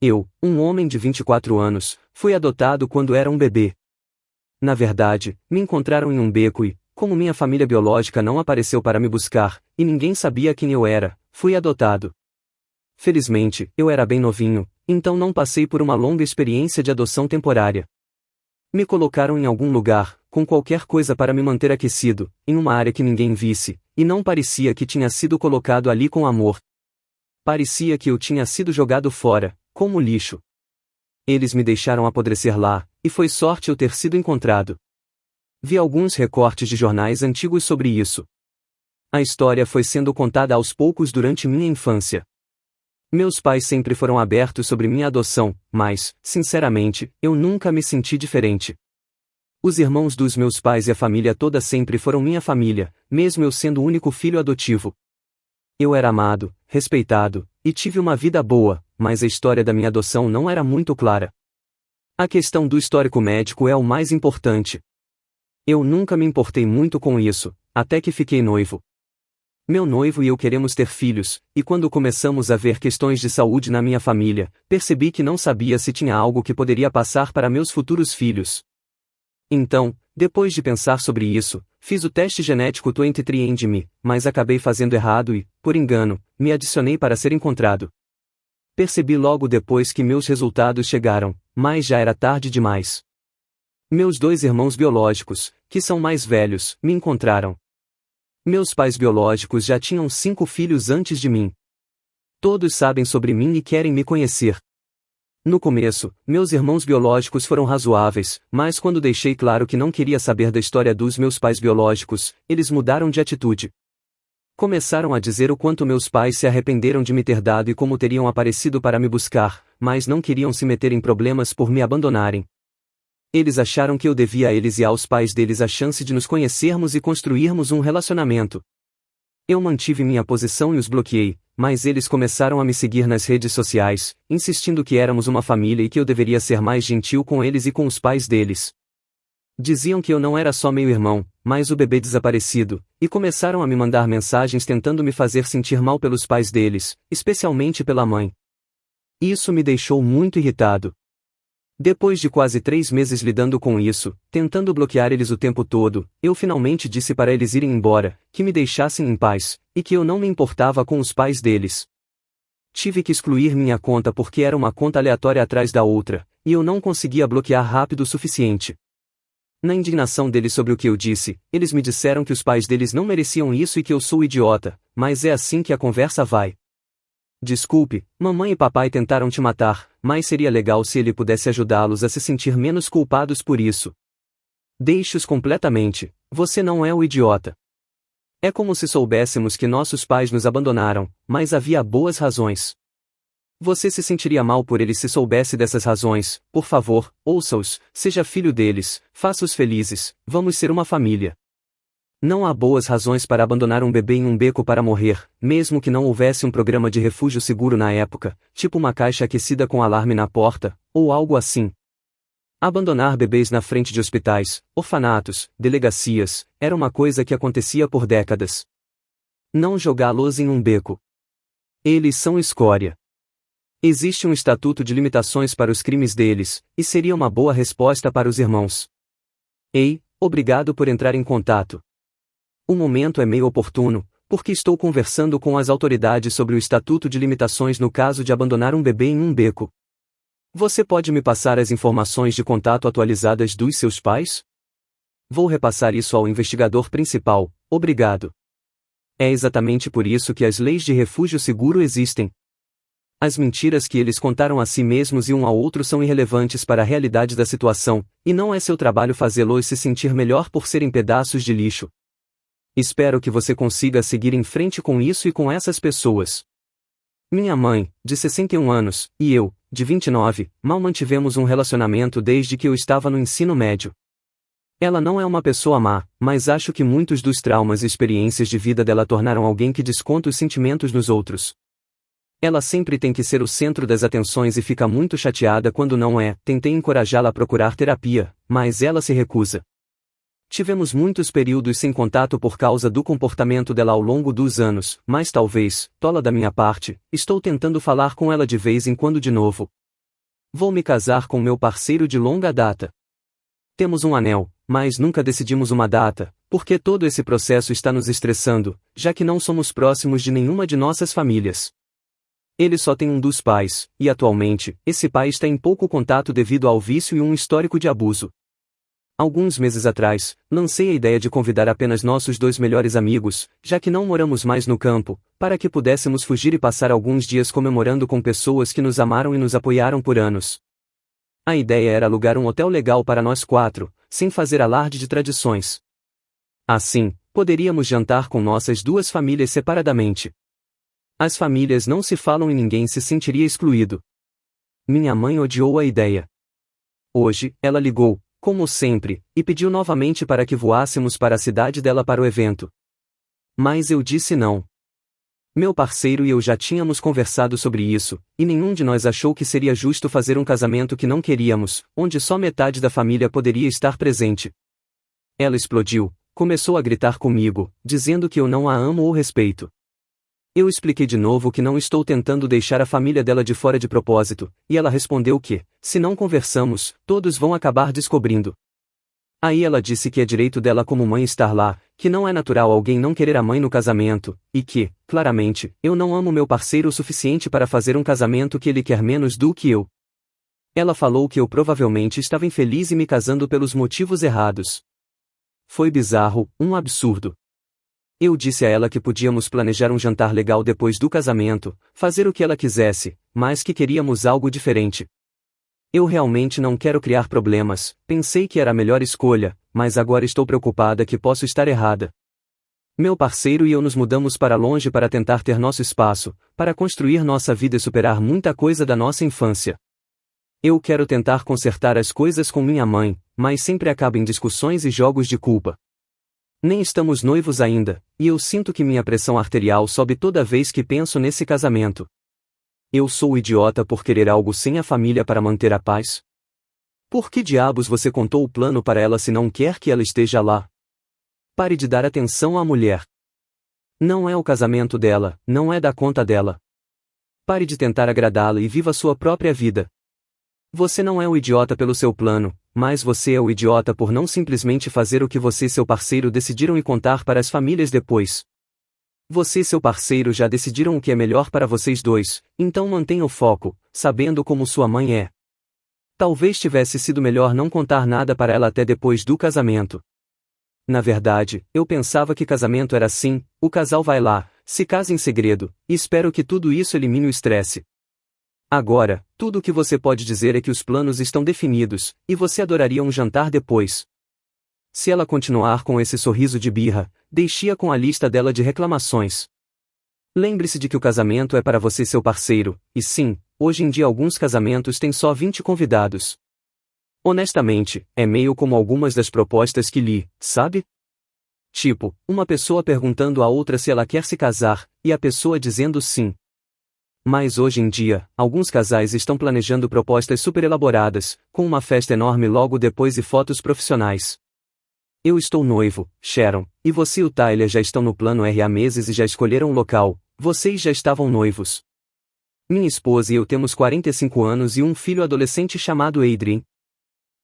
Eu, um homem de 24 anos, fui adotado quando era um bebê. Na verdade, me encontraram em um beco e, como minha família biológica não apareceu para me buscar, e ninguém sabia quem eu era, fui adotado. Felizmente, eu era bem novinho, então não passei por uma longa experiência de adoção temporária. Me colocaram em algum lugar, com qualquer coisa para me manter aquecido, em uma área que ninguém visse, e não parecia que tinha sido colocado ali com amor. Parecia que eu tinha sido jogado fora, como lixo. Eles me deixaram apodrecer lá, e foi sorte eu ter sido encontrado. Vi alguns recortes de jornais antigos sobre isso. A história foi sendo contada aos poucos durante minha infância. Meus pais sempre foram abertos sobre minha adoção, mas, sinceramente, eu nunca me senti diferente. Os irmãos dos meus pais e a família toda sempre foram minha família, mesmo eu sendo o único filho adotivo. Eu era amado, respeitado, e tive uma vida boa, mas a história da minha adoção não era muito clara. A questão do histórico médico é o mais importante. Eu nunca me importei muito com isso, até que fiquei noivo. Meu noivo e eu queremos ter filhos, e quando começamos a ver questões de saúde na minha família, percebi que não sabia se tinha algo que poderia passar para meus futuros filhos. Então, depois de pensar sobre isso, fiz o teste genético 23andMe, mas acabei fazendo errado e, por engano, me adicionei para ser encontrado. Percebi logo depois que meus resultados chegaram, mas já era tarde demais. Meus 2 irmãos biológicos, que são mais velhos, me encontraram. Meus pais biológicos já tinham 5 filhos antes de mim. Todos sabem sobre mim e querem me conhecer. No começo, meus irmãos biológicos foram razoáveis, mas quando deixei claro que não queria saber da história dos meus pais biológicos, eles mudaram de atitude. Começaram a dizer o quanto meus pais se arrependeram de me ter dado e como teriam aparecido para me buscar, mas não queriam se meter em problemas por me abandonarem. Eles acharam que eu devia a eles e aos pais deles a chance de nos conhecermos e construirmos um relacionamento. Eu mantive minha posição e os bloqueei, mas eles começaram a me seguir nas redes sociais, insistindo que éramos uma família e que eu deveria ser mais gentil com eles e com os pais deles. Diziam que eu não era só meio-irmão, mas o bebê desaparecido, e começaram a me mandar mensagens tentando me fazer sentir mal pelos pais deles, especialmente pela mãe. Isso me deixou muito irritado. Depois de quase 3 meses lidando com isso, tentando bloquear eles o tempo todo, eu finalmente disse para eles irem embora, que me deixassem em paz, e que eu não me importava com os pais deles. Tive que excluir minha conta porque era uma conta aleatória atrás da outra, e eu não conseguia bloquear rápido o suficiente. Na indignação deles sobre o que eu disse, eles me disseram que os pais deles não mereciam isso e que eu sou idiota, mas é assim que a conversa vai. Desculpe, mamãe e papai tentaram te matar, mas seria legal se ele pudesse ajudá-los a se sentir menos culpados por isso. Deixe-os completamente, você não é o idiota. É como se soubéssemos que nossos pais nos abandonaram, mas havia boas razões. Você se sentiria mal por eles se soubesse dessas razões, por favor, ouça-os, seja filho deles, faça-os felizes, vamos ser uma família. Não há boas razões para abandonar um bebê em um beco para morrer, mesmo que não houvesse um programa de refúgio seguro na época, tipo uma caixa aquecida com alarme na porta, ou algo assim. Abandonar bebês na frente de hospitais, orfanatos, delegacias, era uma coisa que acontecia por décadas. Não jogá-los em um beco. Eles são escória. Existe um estatuto de limitações para os crimes deles, e seria uma boa resposta para os irmãos. Ei, obrigado por entrar em contato. O momento é meio oportuno, porque estou conversando com as autoridades sobre o estatuto de limitações no caso de abandonar um bebê em um beco. Você pode me passar as informações de contato atualizadas dos seus pais? Vou repassar isso ao investigador principal, obrigado. É exatamente por isso que as leis de refúgio seguro existem. As mentiras que eles contaram a si mesmos e um ao outro são irrelevantes para a realidade da situação, e não é seu trabalho fazê-los se sentir melhor por serem pedaços de lixo. Espero que você consiga seguir em frente com isso e com essas pessoas. Minha mãe, de 61 anos, e eu, de 29, mal mantivemos um relacionamento desde que eu estava no ensino médio. Ela não é uma pessoa má, mas acho que muitos dos traumas e experiências de vida dela tornaram alguém que desconta os sentimentos nos outros. Ela sempre tem que ser o centro das atenções e fica muito chateada quando não é. Tentei encorajá-la a procurar terapia, mas ela se recusa. Tivemos muitos períodos sem contato por causa do comportamento dela ao longo dos anos, mas talvez, tola da minha parte, estou tentando falar com ela de vez em quando de novo. Vou me casar com meu parceiro de longa data. Temos um anel, mas nunca decidimos uma data, porque todo esse processo está nos estressando, já que não somos próximos de nenhuma de nossas famílias. Ele só tem um dos pais, e atualmente, esse pai está em pouco contato devido ao vício e um histórico de abuso. Alguns meses atrás, lancei a ideia de convidar apenas nossos 2 melhores amigos, já que não moramos mais no campo, para que pudéssemos fugir e passar alguns dias comemorando com pessoas que nos amaram e nos apoiaram por anos. A ideia era alugar um hotel legal para nós 4, sem fazer alarde de tradições. Assim, poderíamos jantar com nossas 2 famílias separadamente. As famílias não se falam e ninguém se sentiria excluído. Minha mãe odiou a ideia. Hoje, ela ligou, como sempre, e pediu novamente para que voássemos para a cidade dela para o evento. Mas eu disse não. Meu parceiro e eu já tínhamos conversado sobre isso, e nenhum de nós achou que seria justo fazer um casamento que não queríamos, onde só metade da família poderia estar presente. Ela explodiu, começou a gritar comigo, dizendo que eu não a amo ou respeito. Eu expliquei de novo que não estou tentando deixar a família dela de fora de propósito, e ela respondeu que, se não conversamos, todos vão acabar descobrindo. Aí ela disse que é direito dela como mãe estar lá, que não é natural alguém não querer a mãe no casamento, e que, claramente, eu não amo meu parceiro o suficiente para fazer um casamento que ele quer menos do que eu. Ela falou que eu provavelmente estava infeliz e me casando pelos motivos errados. Foi bizarro, um absurdo. Eu disse a ela que podíamos planejar um jantar legal depois do casamento, fazer o que ela quisesse, mas que queríamos algo diferente. Eu realmente não quero criar problemas, pensei que era a melhor escolha, mas agora estou preocupada que posso estar errada. Meu parceiro e eu nos mudamos para longe para tentar ter nosso espaço, para construir nossa vida e superar muita coisa da nossa infância. Eu quero tentar consertar as coisas com minha mãe, mas sempre acaba em discussões e jogos de culpa. Nem estamos noivos ainda, e eu sinto que minha pressão arterial sobe toda vez que penso nesse casamento. Eu sou idiota por querer algo sem a família para manter a paz? Por que diabos você contou o plano para ela se não quer que ela esteja lá? Pare de dar atenção à mulher. Não é o casamento dela, não é da conta dela. Pare de tentar agradá-la e viva sua própria vida. Você não é o idiota pelo seu plano, mas você é o idiota por não simplesmente fazer o que você e seu parceiro decidiram e contar para as famílias depois. Você e seu parceiro já decidiram o que é melhor para vocês dois, então mantenha o foco, sabendo como sua mãe é. Talvez tivesse sido melhor não contar nada para ela até depois do casamento. Na verdade, eu pensava que casamento era assim, o casal vai lá, se casa em segredo, e espero que tudo isso elimine o estresse. Agora, tudo o que você pode dizer é que os planos estão definidos, e você adoraria um jantar depois. Se ela continuar com esse sorriso de birra, deixe-a com a lista dela de reclamações. Lembre-se de que o casamento é para você e seu parceiro, e sim, hoje em dia alguns casamentos têm só 20 convidados. Honestamente, é meio como algumas das propostas que li, sabe? Tipo, uma pessoa perguntando à outra se ela quer se casar, e a pessoa dizendo sim. Mas hoje em dia, alguns casais estão planejando propostas super elaboradas, com uma festa enorme logo depois e fotos profissionais. Eu estou noivo, Sharon, e você e o Tyler já estão no plano R há meses e já escolheram o local, vocês já estavam noivos. Minha esposa e eu temos 45 anos e um filho adolescente chamado Adrian.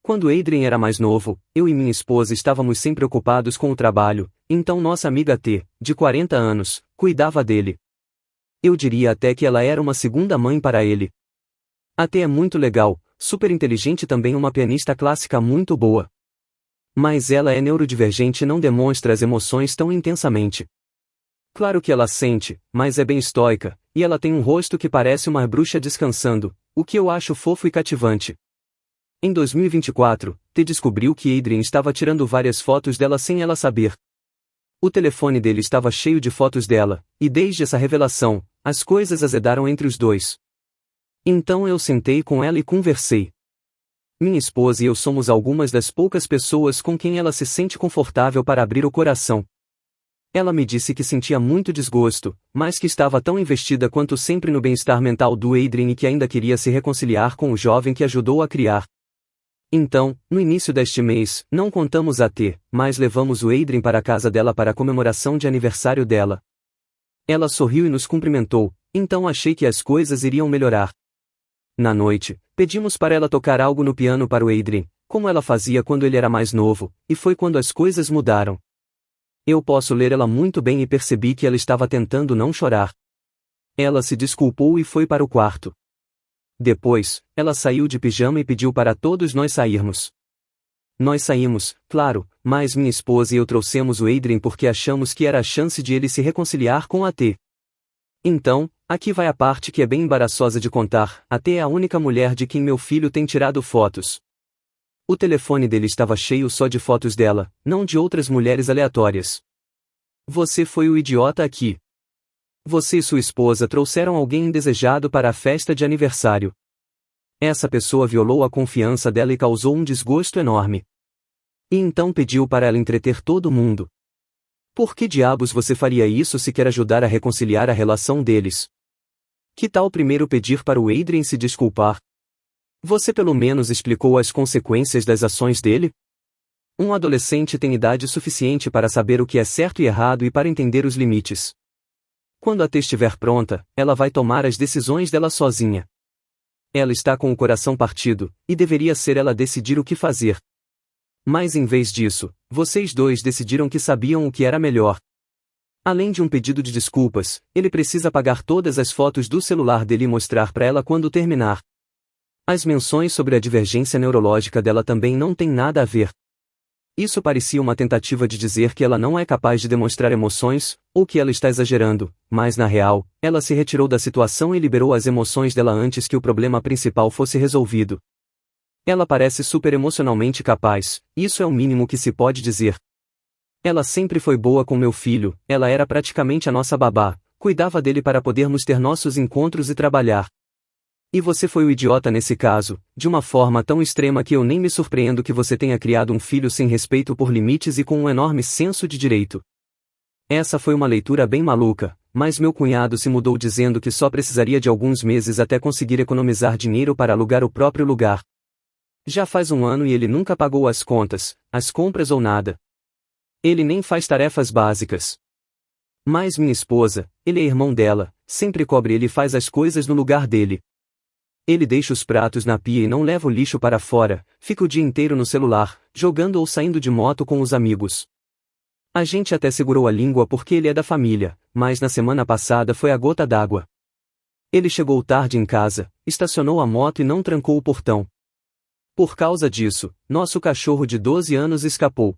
Quando Adrian era mais novo, eu e minha esposa estávamos sempre ocupados com o trabalho, então nossa amiga T, de 40 anos, cuidava dele. Eu diria até que ela era uma segunda mãe para ele. A T é muito legal, super inteligente e também uma pianista clássica muito boa. Mas ela é neurodivergente e não demonstra as emoções tão intensamente. Claro que ela sente, mas é bem estoica, e ela tem um rosto que parece uma bruxa descansando, o que eu acho fofo e cativante. Em 2024, T descobriu que Adrian estava tirando várias fotos dela sem ela saber. O telefone dele estava cheio de fotos dela, e desde essa revelação, as coisas azedaram entre os dois. Então eu sentei com ela e conversei. Minha esposa e eu somos algumas das poucas pessoas com quem ela se sente confortável para abrir o coração. Ela me disse que sentia muito desgosto, mas que estava tão investida quanto sempre no bem-estar mental do Adrian e que ainda queria se reconciliar com o jovem que ajudou a criar. Então, no início deste mês, não contamos a T, mas levamos o Adrian para a casa dela para a comemoração de aniversário dela. Ela sorriu e nos cumprimentou, então achei que as coisas iriam melhorar. Na noite, pedimos para ela tocar algo no piano para o Adrien, como ela fazia quando ele era mais novo, e foi quando as coisas mudaram. Eu posso ler ela muito bem e percebi que ela estava tentando não chorar. Ela se desculpou e foi para o quarto. Depois, ela saiu de pijama e pediu para todos nós sairmos. Nós saímos, claro, mas minha esposa e eu trouxemos o Adrien porque achamos que era a chance de ele se reconciliar com a T. Então, aqui vai a parte que é bem embaraçosa de contar. A T é a única mulher de quem meu filho tem tirado fotos. O telefone dele estava cheio só de fotos dela, não de outras mulheres aleatórias. Você foi o idiota aqui. Você e sua esposa trouxeram alguém indesejado para a festa de aniversário. Essa pessoa violou a confiança dela e causou um desgosto enorme. E então pediu para ela entreter todo mundo. Por que diabos você faria isso se quer ajudar a reconciliar a relação deles? Que tal primeiro pedir para o Adrien se desculpar? Você pelo menos explicou as consequências das ações dele? Um adolescente tem idade suficiente para saber o que é certo e errado e para entender os limites. Quando a T estiver pronta, ela vai tomar as decisões dela sozinha. Ela está com o coração partido, e deveria ser ela decidir o que fazer. Mas em vez disso, vocês dois decidiram que sabiam o que era melhor. Além de um pedido de desculpas, ele precisa apagar todas as fotos do celular dele e mostrar para ela quando terminar. As menções sobre a divergência neurológica dela também não têm nada a ver. Isso parecia uma tentativa de dizer que ela não é capaz de demonstrar emoções, ou que ela está exagerando, mas na real, ela se retirou da situação e liberou as emoções dela antes que o problema principal fosse resolvido. Ela parece super emocionalmente capaz, isso é o mínimo que se pode dizer. Ela sempre foi boa com meu filho, ela era praticamente a nossa babá, cuidava dele para podermos ter nossos encontros e trabalhar. E você foi o idiota nesse caso, de uma forma tão extrema que eu nem me surpreendo que você tenha criado um filho sem respeito por limites e com um enorme senso de direito. Essa foi uma leitura bem maluca, mas meu cunhado se mudou dizendo que só precisaria de alguns meses até conseguir economizar dinheiro para alugar o próprio lugar. Já faz um ano e ele nunca pagou as contas, as compras ou nada. Ele nem faz tarefas básicas. Mas minha esposa, ele é irmão dela, sempre cobre ele e faz as coisas no lugar dele. Ele deixa os pratos na pia e não leva o lixo para fora, fica o dia inteiro no celular, jogando ou saindo de moto com os amigos. A gente até segurou a língua porque ele é da família, mas na semana passada foi a gota d'água. Ele chegou tarde em casa, estacionou a moto e não trancou o portão. Por causa disso, nosso cachorro de 12 anos escapou.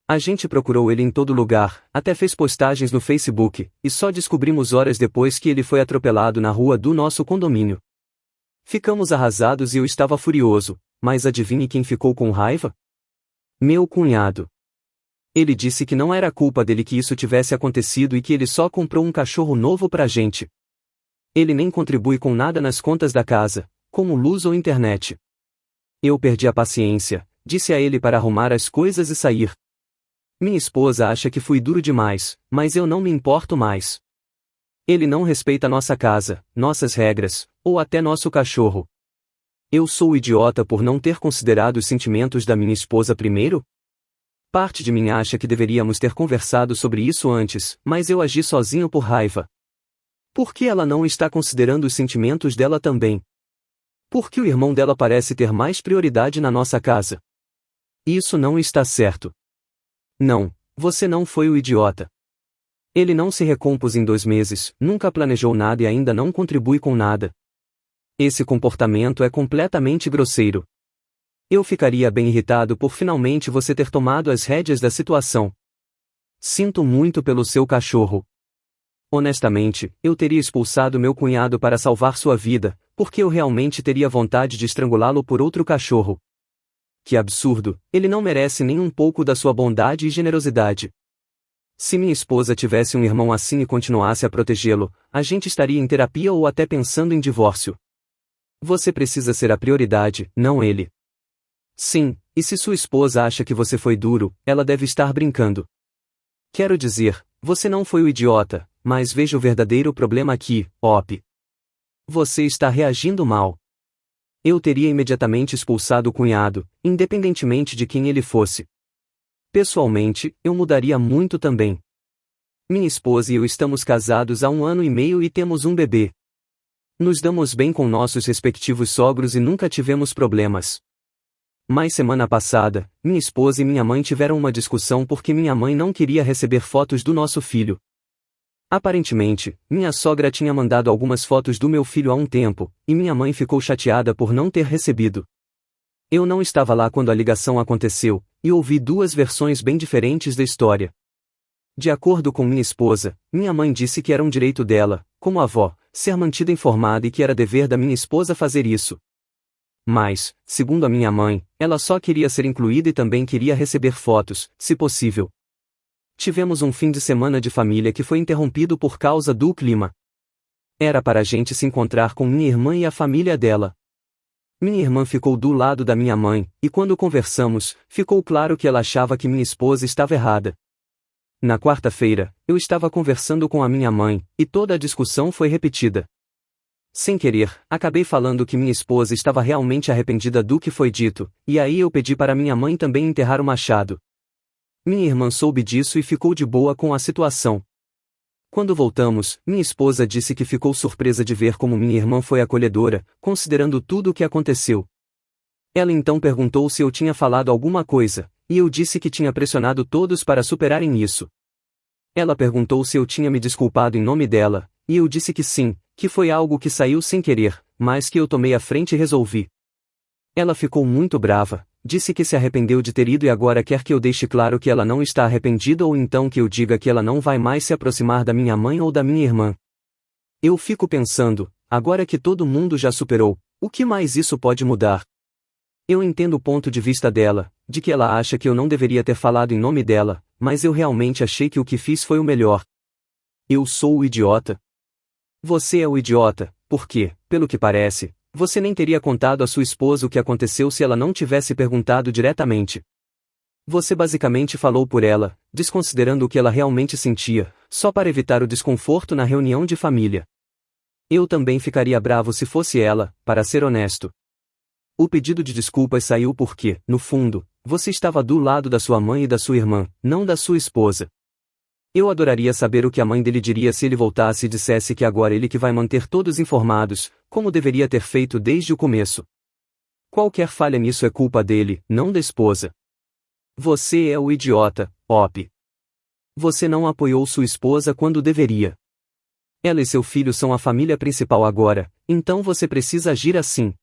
A gente procurou ele em todo lugar, até fez postagens no Facebook, e só descobrimos horas depois que ele foi atropelado na rua do nosso condomínio. Ficamos arrasados e eu estava furioso, mas adivinhe quem ficou com raiva? Meu cunhado. Ele disse que não era culpa dele que isso tivesse acontecido e que ele só comprou um cachorro novo pra gente. Ele nem contribui com nada nas contas da casa, como luz ou internet. Eu perdi a paciência, disse a ele para arrumar as coisas e sair. Minha esposa acha que fui duro demais, mas eu não me importo mais. Ele não respeita nossa casa, nossas regras, ou até nosso cachorro. Eu sou o idiota por não ter considerado os sentimentos da minha esposa primeiro? Parte de mim acha que deveríamos ter conversado sobre isso antes, mas eu agi sozinho por raiva. Por que ela não está considerando os sentimentos dela também? Por que o irmão dela parece ter mais prioridade na nossa casa? Isso não está certo. Não, você não foi o idiota. Ele não se recompôs em 2 meses, nunca planejou nada e ainda não contribui com nada. Esse comportamento é completamente grosseiro. Eu ficaria bem irritado por finalmente você ter tomado as rédeas da situação. Sinto muito pelo seu cachorro. Honestamente, eu teria expulsado meu cunhado para salvar sua vida, porque eu realmente teria vontade de estrangulá-lo por outro cachorro. Que absurdo, ele não merece nem um pouco da sua bondade e generosidade. Se minha esposa tivesse um irmão assim e continuasse a protegê-lo, a gente estaria em terapia ou até pensando em divórcio. Você precisa ser a prioridade, não ele. Sim, e se sua esposa acha que você foi duro, ela deve estar brincando. Quero dizer, você não foi o idiota, mas veja o verdadeiro problema aqui, Op. Você está reagindo mal. Eu teria imediatamente expulsado o cunhado, independentemente de quem ele fosse. Pessoalmente, eu mudaria muito também. Minha esposa e eu estamos casados há 1 ano e meio e temos um bebê. Nos damos bem com nossos respectivos sogros e nunca tivemos problemas. Mas semana passada, minha esposa e minha mãe tiveram uma discussão porque minha mãe não queria receber fotos do nosso filho. Aparentemente, minha sogra tinha mandado algumas fotos do meu filho há um tempo, e minha mãe ficou chateada por não ter recebido. Eu não estava lá quando a ligação aconteceu, e ouvi duas versões bem diferentes da história. De acordo com minha esposa, minha mãe disse que era um direito dela, como avó, ser mantida informada e que era dever da minha esposa fazer isso. Mas, segundo a minha mãe, ela só queria ser incluída e também queria receber fotos, se possível. Tivemos um fim de semana de família que foi interrompido por causa do clima. Era para a gente se encontrar com minha irmã e a família dela. Minha irmã ficou do lado da minha mãe, e quando conversamos, ficou claro que ela achava que minha esposa estava errada. Na quarta-feira, eu estava conversando com a minha mãe, e toda a discussão foi repetida. Sem querer, acabei falando que minha esposa estava realmente arrependida do que foi dito, e aí eu pedi para minha mãe também enterrar o machado. Minha irmã soube disso e ficou de boa com a situação. Quando voltamos, minha esposa disse que ficou surpresa de ver como minha irmã foi acolhedora, considerando tudo o que aconteceu. Ela então perguntou se eu tinha falado alguma coisa, e eu disse que tinha pressionado todos para superarem isso. Ela perguntou se eu tinha me desculpado em nome dela, e eu disse que sim, que foi algo que saiu sem querer, mas que eu tomei a frente e resolvi. Ela ficou muito brava, disse que se arrependeu de ter ido e agora quer que eu deixe claro que ela não está arrependida ou então que eu diga que ela não vai mais se aproximar da minha mãe ou da minha irmã. Eu fico pensando, agora que todo mundo já superou, o que mais isso pode mudar? Eu entendo o ponto de vista dela, de que ela acha que eu não deveria ter falado em nome dela, mas eu realmente achei que o que fiz foi o melhor. Eu sou o idiota? Você é o idiota, porque, pelo que parece, você nem teria contado à sua esposa o que aconteceu se ela não tivesse perguntado diretamente. Você basicamente falou por ela, desconsiderando o que ela realmente sentia, só para evitar o desconforto na reunião de família. Eu também ficaria bravo se fosse ela, para ser honesto. O pedido de desculpas saiu porque, no fundo, você estava do lado da sua mãe e da sua irmã, não da sua esposa. Eu adoraria saber o que a mãe dele diria se ele voltasse e dissesse que agora ele que vai manter todos informados, como deveria ter feito desde o começo. Qualquer falha nisso é culpa dele, não da esposa. Você é o idiota, Op. Você não apoiou sua esposa quando deveria. Ela e seu filho são a família principal agora, então você precisa agir assim.